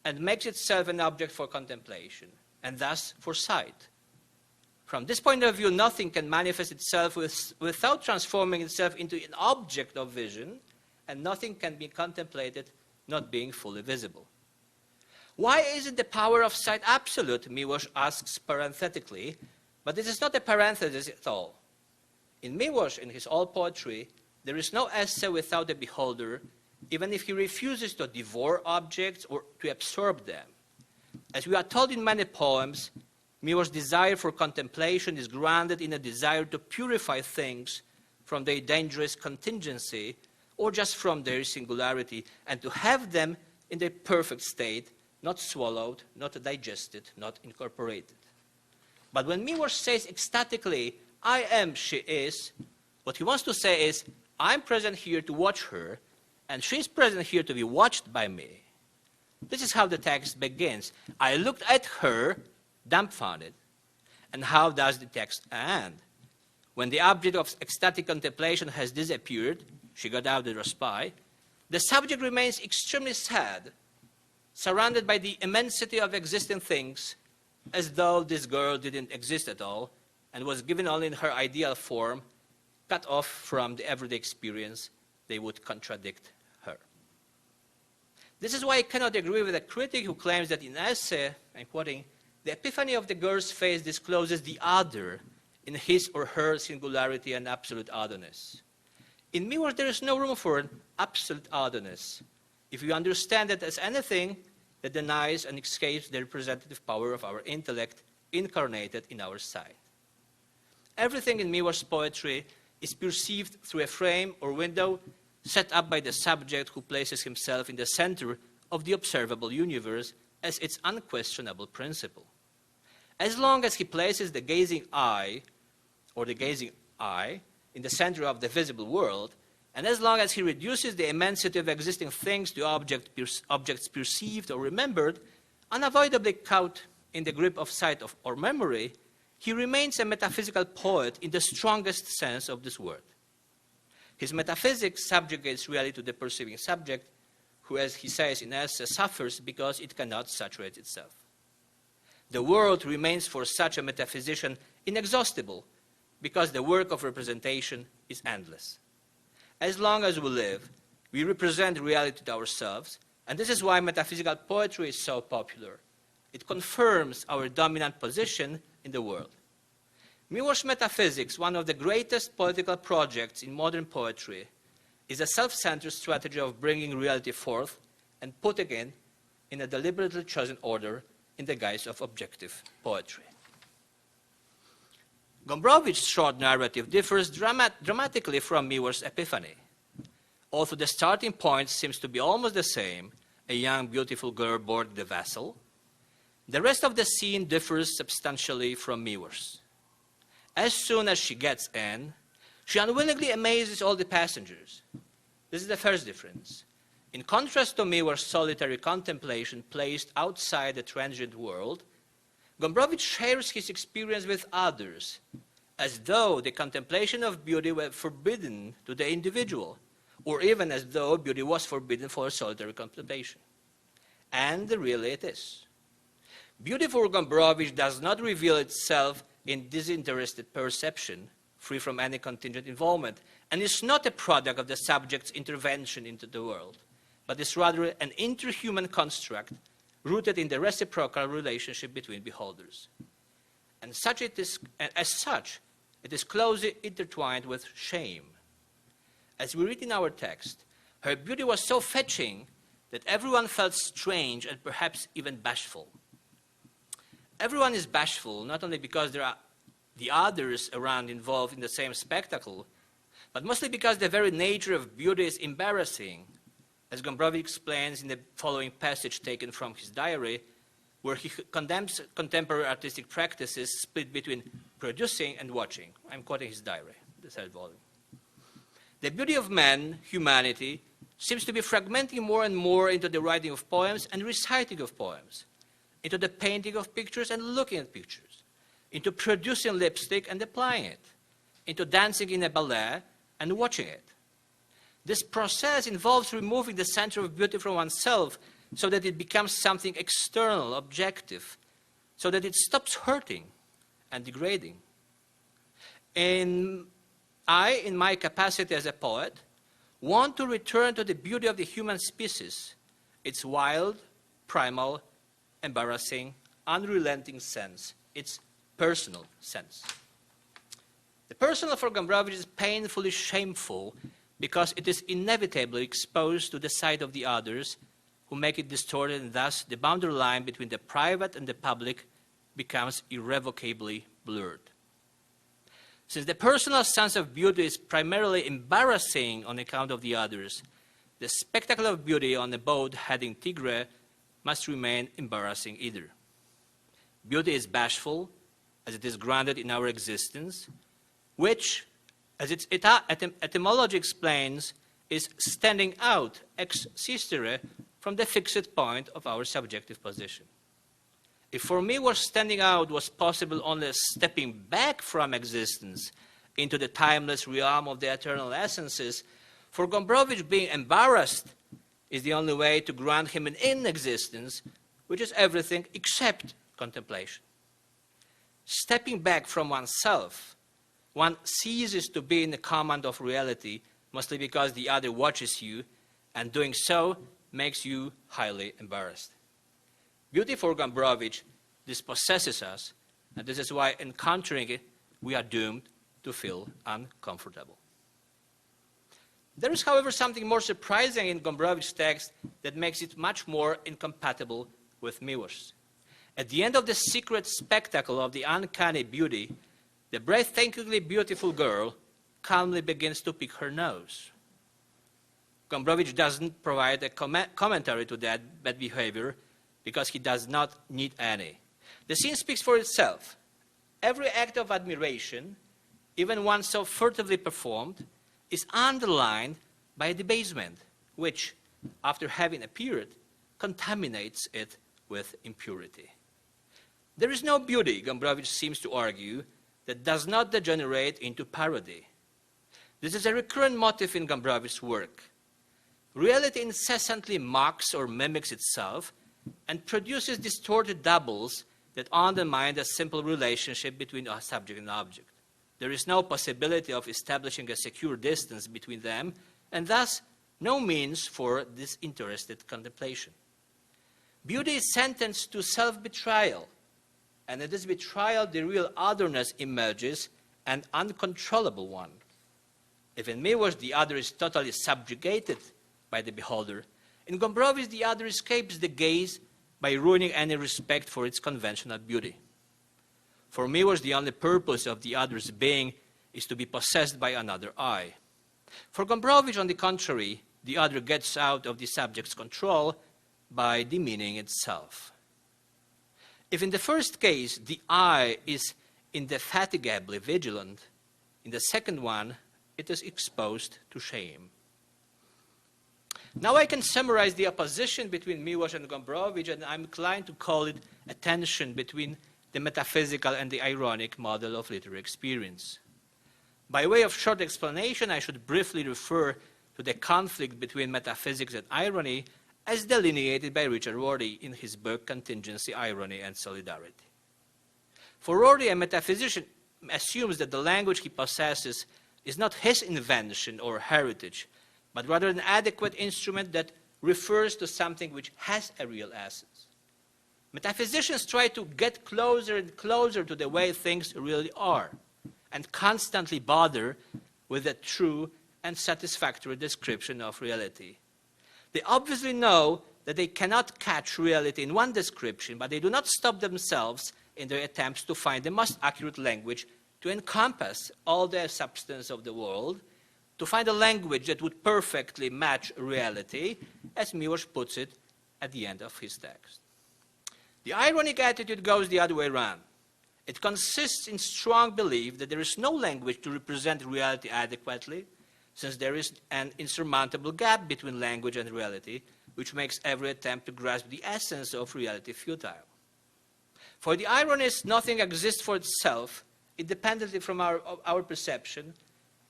and makes itself an object for contemplation, and thus for sight. From this point of view, nothing can manifest itself without transforming itself into an object of vision, and nothing can be contemplated not being fully visible. Why isn't the power of sight absolute, Miłosz asks parenthetically, but this is not a parenthesis at all. In Miłosz, in his all poetry, there is no esse without the beholder, even if he refuses to devour objects or to absorb them. As we are told in many poems, Miłosz's desire for contemplation is grounded in a desire to purify things from their dangerous contingency or just from their singularity, and to have them in their perfect state, not swallowed, not digested, not incorporated. But when Miłosz says ecstatically, I am, she is, what he wants to say is, I'm present here to watch her, and she's present here to be watched by me. This is how the text begins. I looked at her, dumbfounded. And how does the text end? When the object of ecstatic contemplation has disappeared, she got out of the spy, the subject remains extremely sad, surrounded by the immensity of existing things, as though this girl didn't exist at all and was given only in her ideal form, cut off from the everyday experience. They would contradict her. This is why I cannot agree with a critic who claims that in esse, I'm quoting, the epiphany of the girl's face discloses the other in his or her singularity and absolute otherness. In Miłosz, there is no room for an absolute otherness, if you understand it as anything that denies and escapes the representative power of our intellect incarnated in our sight. Everything in Miłosz's poetry is perceived through a frame or window set up by the subject who places himself in the center of the observable universe as its unquestionable principle. As long as he places the gazing eye, or the gazing eye, in the center of the visible world, and as long as he reduces the immensity of existing things to objects perceived or remembered, unavoidably caught in the grip of sight or memory, he remains a metaphysical poet in the strongest sense of this word. His metaphysics subjugates reality to the perceiving subject, who, as he says in esse, suffers because it cannot saturate itself. The world remains for such a metaphysician inexhaustible, because the work of representation is endless. As long as we live, we represent reality to ourselves, and this is why metaphysical poetry is so popular. It confirms our dominant position in the world. Miłosz's metaphysics, one of the greatest political projects in modern poetry, is a self-centered strategy of bringing reality forth and putting it in a deliberately chosen order in the guise of objective poetry. Gombrowicz's short narrative differs dramatically from Miłosz's epiphany. Although the starting point seems to be almost the same, a young, beautiful girl boarding the vessel, the rest of the scene differs substantially from Miłosz's. As soon as she gets in, she unwillingly amazes all the passengers. This is the first difference. In contrast to Miłosz's solitary contemplation placed outside the transient world, Gombrowicz shares his experience with others, as though the contemplation of beauty were forbidden to the individual, or even as though beauty was forbidden for solitary contemplation. And really it is. Beauty for Gombrowicz does not reveal itself in disinterested perception, free from any contingent involvement, and is not a product of the subject's intervention into the world, but is rather an interhuman construct rooted in the reciprocal relationship between beholders. And as such, it is closely intertwined with shame. As we read in our text, her beauty was so fetching that everyone felt strange and perhaps even bashful. Everyone is bashful, not only because there are the others around involved in the same spectacle, but mostly because the very nature of beauty is embarrassing, as Gombrowicz explains in the following passage taken from his diary, where he condemns contemporary artistic practices split between producing and watching. I'm quoting his diary, the third volume. The beauty of man, humanity, seems to be fragmenting more and more into the writing of poems and reciting of poems. into the painting of pictures and looking at pictures, into producing lipstick and applying it, into dancing in a ballet and watching it. This process involves removing the center of beauty from oneself so that it becomes something external, objective, so that it stops hurting and degrading. In my capacity as a poet, want to return to the beauty of the human species, its wild, primal, embarrassing, unrelenting sense, its personal sense. The personal for Gombrowicz is painfully shameful because it is inevitably exposed to the side of the others who make it distorted, and thus the boundary line between the private and the public becomes irrevocably blurred. Since the personal sense of beauty is primarily embarrassing on account of the others, the spectacle of beauty on a boat heading Tigre must remain embarrassing either. Beauty is bashful, as it is grounded in our existence, which, as its etymology explains, is standing out ex sistere from the fixed point of our subjective position. If for me standing out was possible only as stepping back from existence into the timeless realm of the eternal essences, for Gombrowicz being embarrassed is the only way to grant him an in-existence, which is everything except contemplation. Stepping back from oneself, one ceases to be in the command of reality, mostly because the other watches you, and doing so makes you highly embarrassed. Beauty for Gombrowicz dispossesses us, and this is why encountering it, we are doomed to feel uncomfortable. There is, however, something more surprising in Gombrowicz's text that makes it much more incompatible with Miłosz. At the end of the secret spectacle of the uncanny beauty, the breathtakingly beautiful girl calmly begins to pick her nose. Gombrowicz doesn't provide a commentary to that bad behavior because he does not need any. The scene speaks for itself. Every act of admiration, even one so furtively performed, is underlined by a debasement, which, after having appeared, contaminates it with impurity. There is no beauty, Gombrowicz seems to argue, that does not degenerate into parody. This is a recurrent motif in Gombrowicz's work. Reality incessantly mocks or mimics itself and produces distorted doubles that undermine the simple relationship between a subject and object. There is no possibility of establishing a secure distance between them, and thus no means for disinterested contemplation. Beauty is sentenced to self-betrayal, and in this betrayal the real otherness emerges, an uncontrollable one. If in Miłosz the other is totally subjugated by the beholder, in Gombrowicz the other escapes the gaze by ruining any respect for its conventional beauty. For Miłosz, the only purpose of the other's being is to be possessed by another eye. For Gombrowicz, on the contrary, the other gets out of the subject's control by demeaning itself. If in the first case the eye is indefatigably vigilant, in the second one it is exposed to shame. Now I can summarize the opposition between Miłosz and Gombrowicz, and I'm inclined to call it a tension between the metaphysical and the ironic model of literary experience. By way of short explanation, I should briefly refer to the conflict between metaphysics and irony as delineated by Richard Rorty in his book Contingency, Irony, and Solidarity. For Rorty, a metaphysician assumes that the language he possesses is not his invention or heritage, but rather an adequate instrument that refers to something which has a real essence. Metaphysicians try to get closer and closer to the way things really are, and constantly bother with a true and satisfactory description of reality. They obviously know that they cannot catch reality in one description, but they do not stop themselves in their attempts to find the most accurate language to encompass all the substance of the world, to find a language that would perfectly match reality, as Miłosz puts it at the end of his text. The ironic attitude goes the other way around. It consists in strong belief that there is no language to represent reality adequately, since there is an insurmountable gap between language and reality, which makes every attempt to grasp the essence of reality futile. For the ironist, nothing exists for itself, independently from our perception,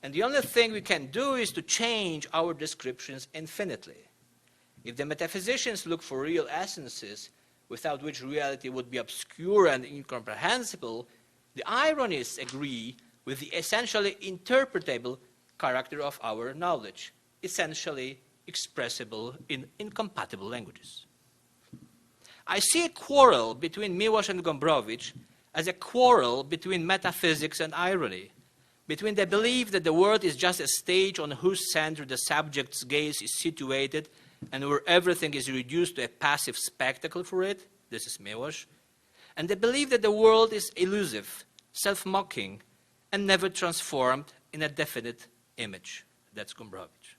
and the only thing we can do is to change our descriptions infinitely. If the metaphysicians look for real essences, without which reality would be obscure and incomprehensible, the ironists agree with the essentially interpretable character of our knowledge, essentially expressible in incompatible languages. I see a quarrel between Miłosz and Gombrowicz as a quarrel between metaphysics and irony, between the belief that the world is just a stage on whose center the subject's gaze is situated and where everything is reduced to a passive spectacle for it, this is Miłosz, and the belief that the world is elusive, self-mocking, and never transformed in a definite image, that's Gombrowicz.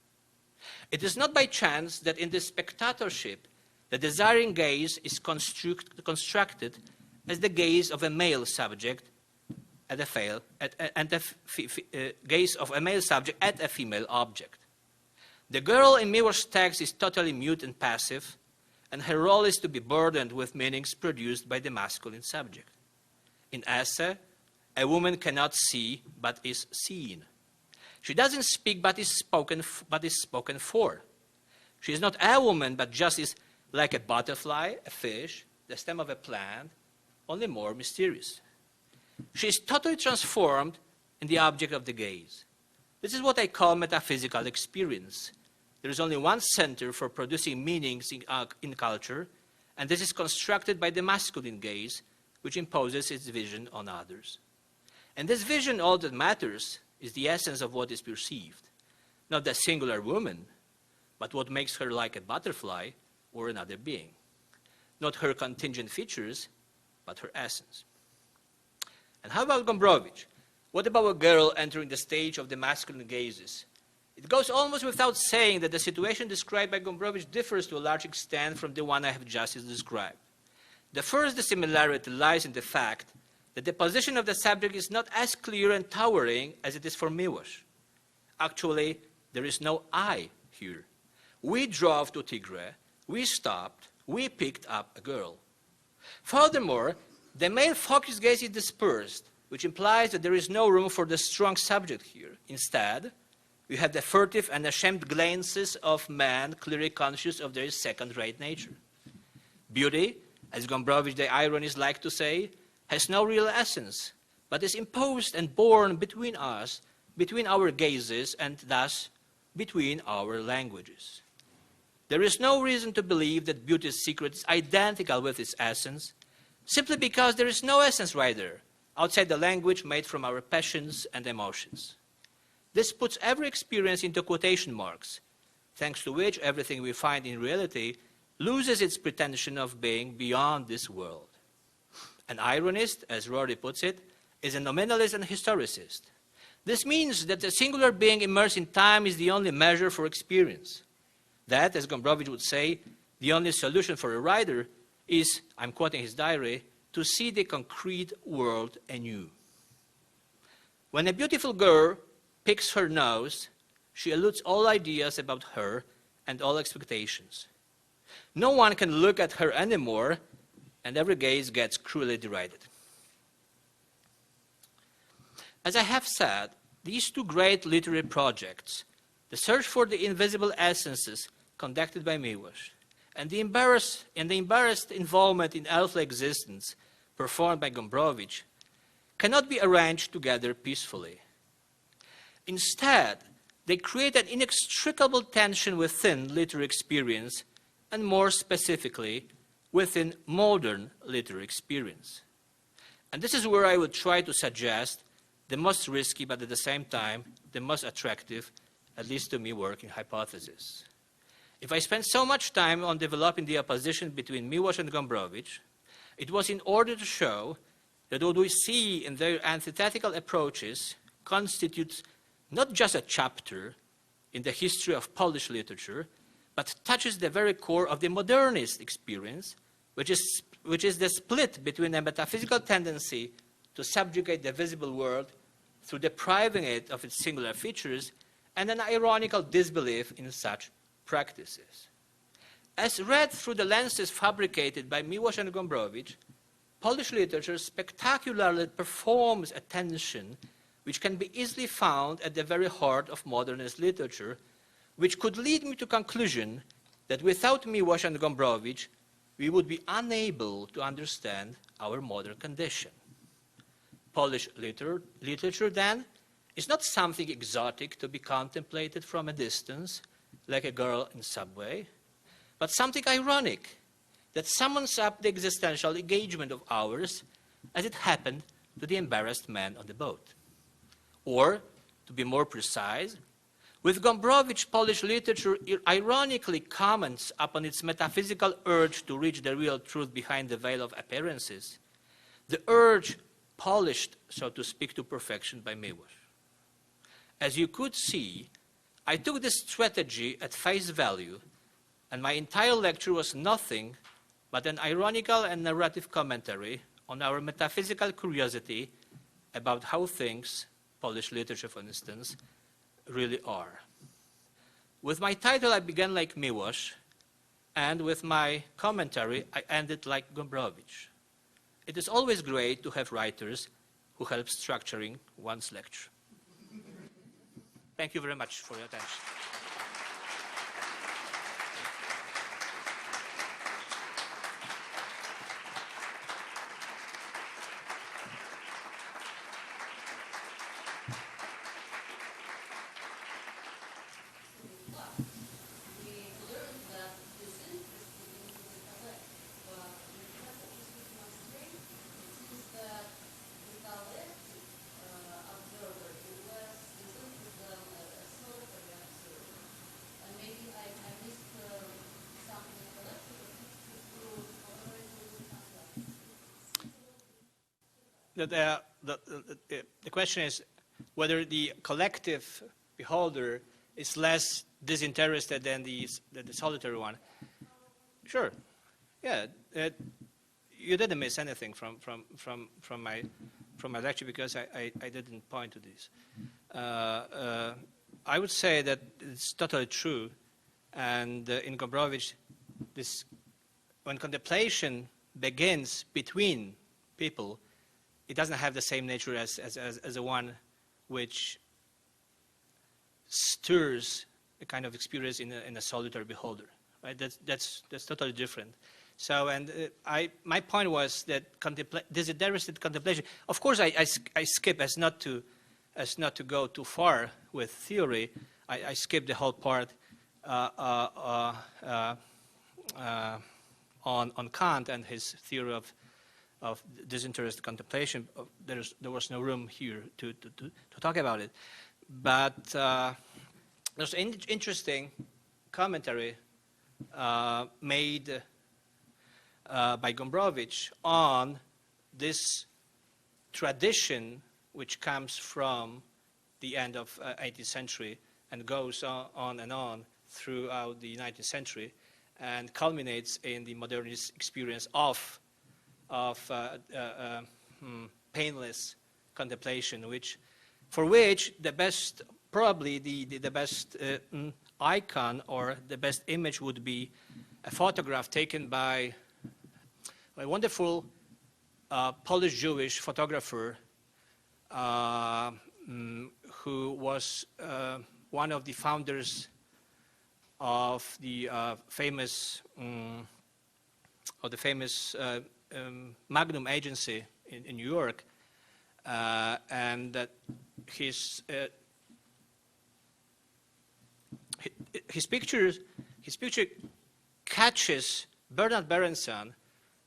It is not by chance that in this spectatorship, the desiring gaze is constructed as the gaze of a male subject at gaze of a male subject at a female object. The girl in Miłosz's text is totally mute and passive, and her role is to be burdened with meanings produced by the masculine subject. In Esse, a woman cannot see but is seen. She doesn't speak but is spoken for. She is not a woman but just is like a butterfly, a fish, the stem of a plant, only more mysterious. She is totally transformed in the object of the gaze. This is what I call metaphysical experience. There is only one center for producing meanings in culture, and this is constructed by the masculine gaze, which imposes its vision on others. And this vision, all that matters, is the essence of what is perceived, not the singular woman, but what makes her like a butterfly or another being. Not her contingent features, but her essence. And how about Gombrowicz? What about a girl entering the stage of the masculine gazes? It goes almost without saying that the situation described by Gombrowicz differs to a large extent from the one I have just described. The first dissimilarity lies in the fact that the position of the subject is not as clear and towering as it is for Miłosz. Actually, there is no I here. We drove to Tigre, we stopped, we picked up a girl. Furthermore, the male focused gaze is dispersed, which implies that there is no room for the strong subject here. Instead, we have the furtive and ashamed glances of men clearly conscious of their second-rate nature. Beauty, as Gombrowicz the ironists like to say, has no real essence, but is imposed and born between us, between our gazes, and thus between our languages. There is no reason to believe that beauty's secret is identical with its essence, simply because there is no essence right there, outside the language made from our passions and emotions. This puts every experience into quotation marks, thanks to which everything we find in reality loses its pretension of being beyond this world. An ironist, as Rory puts it, is a nominalist and historicist. This means that the singular being immersed in time is the only measure for experience. That, as Gombrowicz would say, the only solution for a writer is, I'm quoting his diary, to see the concrete world anew. When a beautiful girl picks her nose, she eludes all ideas about her and all expectations. No one can look at her anymore, and every gaze gets cruelly derided. As I have said, these two great literary projects, the search for the invisible essences conducted by Miłosz, and the embarrassed involvement in earthly existence performed by Gombrowicz, cannot be arranged together peacefully. Instead, they create an inextricable tension within literary experience, and more specifically, within modern literary experience. And this is where I would try to suggest the most risky, but at the same time, the most attractive, at least to me, working hypothesis. If I spent so much time on developing the opposition between Miłosz and Gombrowicz, it was in order to show that what we see in their antithetical approaches constitutes not just a chapter in the history of Polish literature, but touches the very core of the modernist experience, which is the split between a metaphysical tendency to subjugate the visible world through depriving it of its singular features and an ironical disbelief in such practices. As read through the lenses fabricated by Miłosz and Gombrowicz, Polish literature spectacularly performs a tension which can be easily found at the very heart of modernist literature, which could lead me to conclusion that without Miłosz and Gombrowicz, we would be unable to understand our modern condition. Polish literature, then, is not something exotic to be contemplated from a distance, like a girl in subway, but something ironic that summons up the existential engagement of ours as it happened to the embarrassed man on the boat. Or, to be more precise, with Gombrowicz, Polish literature ironically comments upon its metaphysical urge to reach the real truth behind the veil of appearances, the urge polished, so to speak, to perfection by Miłosz. As you could see, I took this strategy at face value, and my entire lecture was nothing but an ironical and narrative commentary on our metaphysical curiosity about how things, Polish literature for instance, really are. With my title, I began like Miłosz, and with my commentary, I ended like Gombrowicz. It is always great to have writers who help structuring one's lecture. Thank you very much for your attention. The question is whether the collective beholder is less disinterested than the solitary one. Sure, yeah. You didn't miss anything from my lecture because I didn't point to this. I would say that it's totally true, and in Gombrowicz, when contemplation begins between people, it doesn't have the same nature as the one which stirs a kind of experience in a solitary beholder. Right? That's totally different. So, and my point was that disinterested contemplation. Of course, I skip as not to go too far with theory. I skip the whole part on Kant and his theory of disinterested contemplation. There was no room here to talk about it. But there's an interesting commentary made by Gombrowicz on this tradition which comes from the end of 18th century and goes on and on throughout the 19th century and culminates in the modernist experience of painless contemplation, for which the best, probably the best icon or the best image would be a photograph taken by a wonderful Polish-Jewish photographer who was one of the founders of the famous Magnum agency in New York, and that his picture catches Bernard Berenson,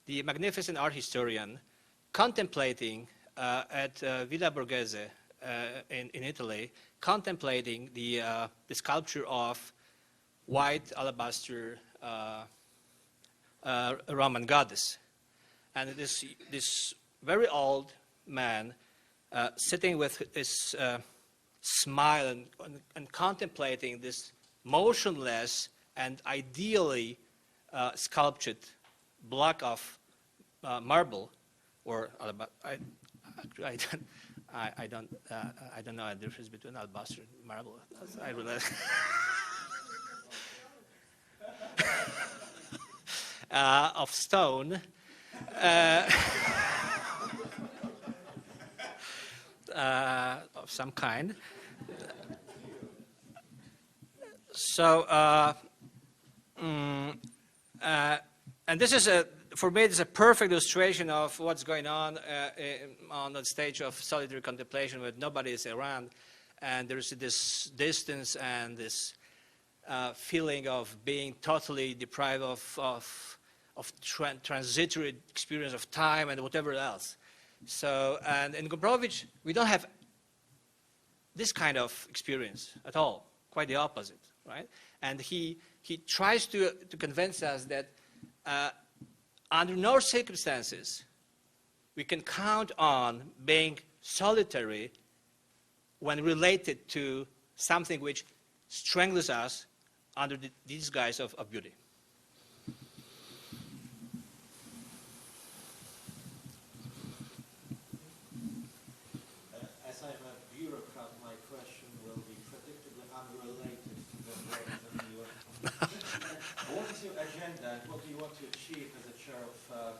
the magnificent art historian, contemplating at Villa Borghese in Italy, contemplating the sculpture of white alabaster Roman goddess. And this very old man sitting with his smile and contemplating this motionless and ideally sculptured block of marble, or I don't know the difference between alabaster and marble. I realize. Of stone. some kind. So, and this is for me, it's a perfect illustration of what's going on the stage of solitary contemplation, where nobody is around, and there's this distance and this feeling of being totally deprived of transitory experience of time and whatever else. So, and in Gombrowicz, we don't have this kind of experience at all, quite the opposite, right? And he tries to convince us that under no circumstances we can count on being solitary when related to something which strangles us under the disguise of beauty. As I'm a bureaucrat, my question will be predictably unrelated to the work that you are. What is your agenda and what do you want to achieve as a chair of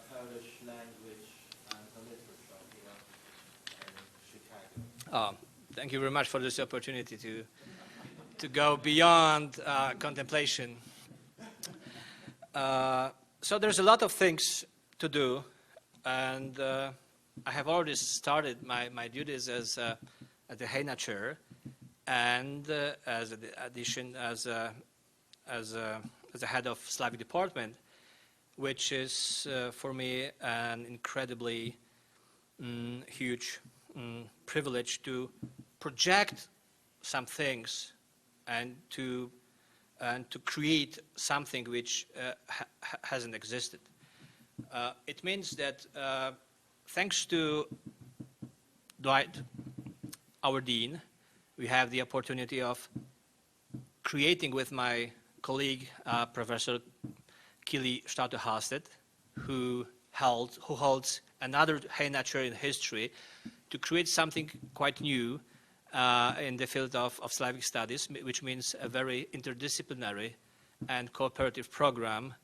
Polish language and literature here in Chicago? Thank you very much for this opportunity to go beyond contemplation. So there's a lot of things to do, and I have already started my duties as the HENA chair, and as an addition as a head of Slavic department, which is for me an incredibly huge privilege to project some things and to create something which hasn't existed. It means that thanks to Dwight, our dean, we have the opportunity of creating with my colleague, Professor Kili Stauter-Halstead, who holds another HENA chair in history, to create something quite new in the field of Slavic studies, which means a very interdisciplinary and cooperative program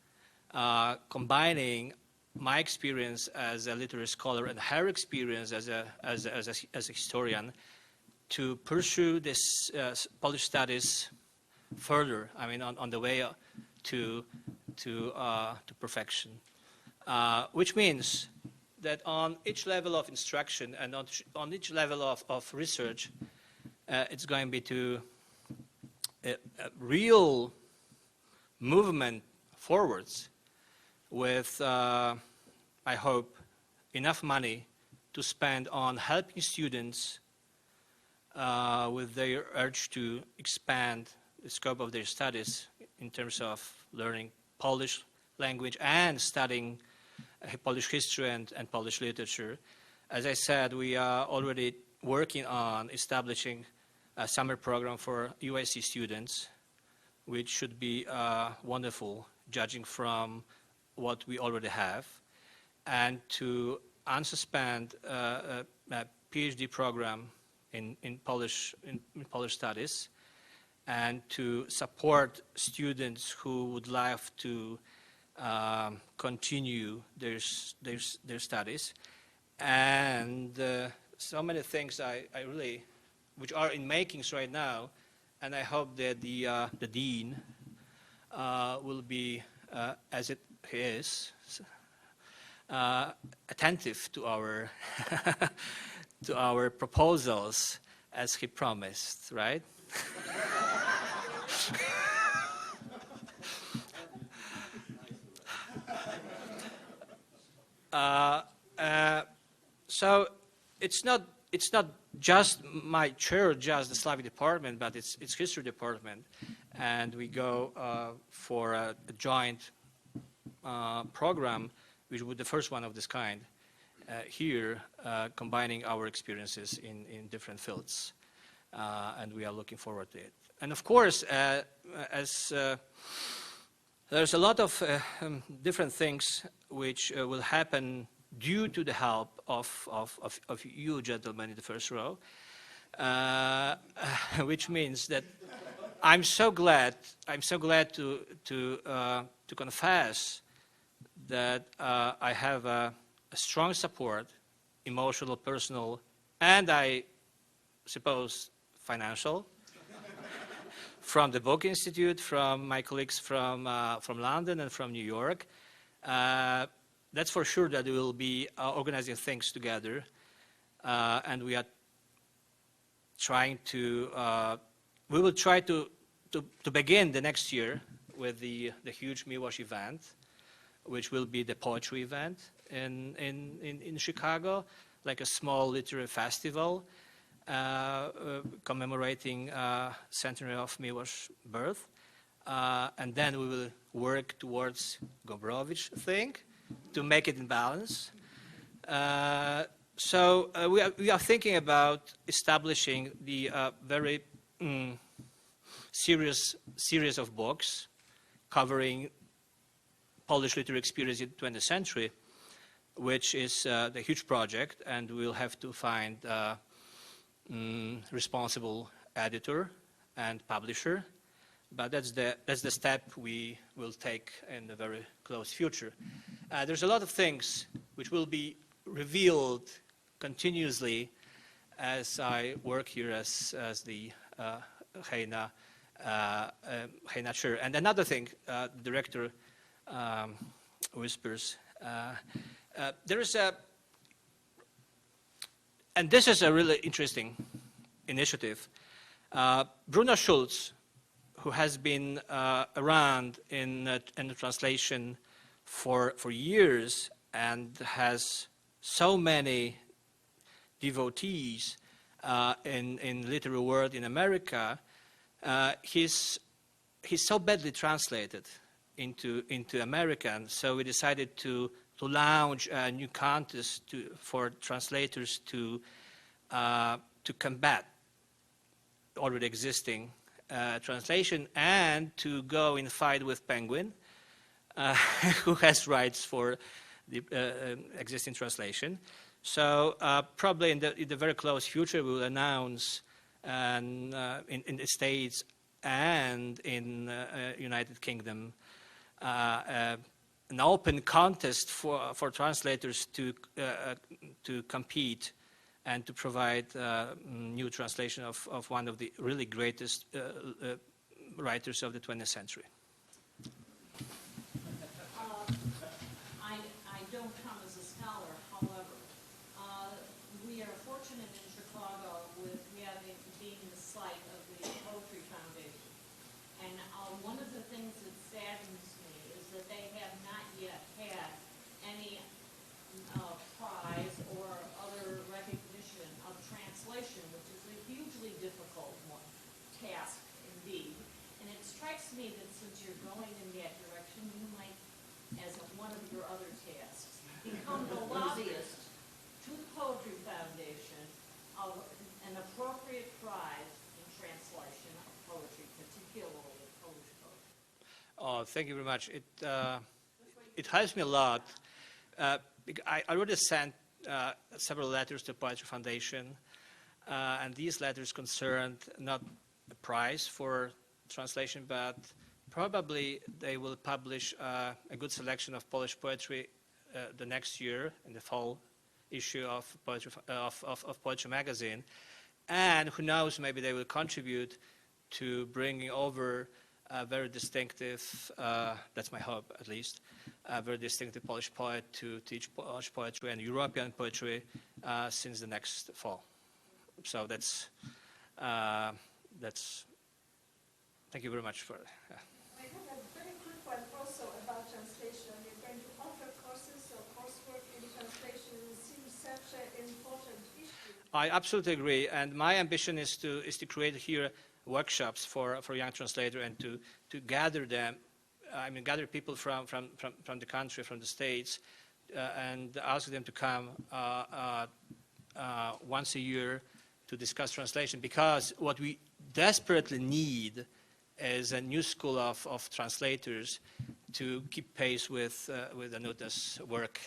combining my experience as a literary scholar and her experience as a historian to pursue this Polish studies further. I mean, on the way to perfection, which means that on each level of instruction and on each level of research, it's going to be to a real movement forwards with, I hope, enough money to spend on helping students with their urge to expand the scope of their studies in terms of learning Polish language and studying Polish history and Polish literature. As I said, we are already working on establishing a summer program for UIC students, which should be wonderful, judging from what we already have, and to unsuspend a PhD program in Polish studies, and to support students who would like to continue their studies, and so many things which are in makings right now, and I hope that the dean will be, as it is, attentive to our to our proposals as he promised, right? So it's not just my chair, just the Slavic department, but it's history department, and we go for a joint program, which would be the first one of this kind here, combining our experiences in different fields, and we are looking forward to it. And of course, as there's a lot of different things which will happen due to the help of you gentlemen in the first row, which means that I'm so glad to confess that I have a strong support, emotional, personal, and I suppose financial, from the Book Institute, from my colleagues from London and from New York. That's for sure that we will be organizing things together, and we are trying to, we will try to begin the next year with the huge Miłosz event, which will be the poetry event in Chicago, like a small literary festival commemorating centenary of Miłosz's birth. And then we will work towards Gombrowicz thing to make it in balance. So we are thinking about establishing the very serious series of books covering Polish literary experience in the 20th century, which is the huge project, and we'll have to find responsible editor and publisher. But that's the step we will take in the very close future. There's a lot of things which will be revealed continuously as I work here as the Hejna chair. And another thing, director whispers, there is a, and this is a really interesting initiative. Bruno Schulz, who has been around in the translation for years and has so many devotees in literary world in America, he's so badly translated into American. So we decided to launch a new contest for translators to combat already existing translation and to go in fight with Penguin, who has rights for the existing translation. So probably in the very close future, we will announce in the States and in United Kingdom an open contest for translators to compete and to provide new translation of one of the really greatest writers of the 20th century. I don't come as a scholar, however, we are fortunate in Chicago with being the site of the Poetry Foundation. And one of the things that saddens me is that they have not yet had any prize or other recognition of translation, which is a hugely difficult task indeed. And it strikes me that since you're going in that direction, you might, as one of your other tasks, become the lobbyist to the Poetry Foundation of an appropriate prize in translation of poetry, particularly of Polish poetry. Oh, thank you very much. It helps me a lot. I already sent several letters to the Poetry Foundation, and these letters concerned not a prize for translation, but probably they will publish a good selection of Polish poetry the next year in the fall issue of Poetry Magazine. And who knows, maybe they will contribute to bringing over a very distinctive, that's my hope at least, a very distinctive Polish poet to teach Polish poetry and European poetry since the next fall. So that's thank you very much for it. I have a very quick one also about translation. You're going to offer courses or coursework in translation. It seems such an important issue. I absolutely agree, and my ambition is to create here workshops for young translators and to gather them. I mean, gather people from the country, from the States, and ask them to come once a year to discuss translation. Because what we desperately need is a new school of translators to keep pace with Anuta's work.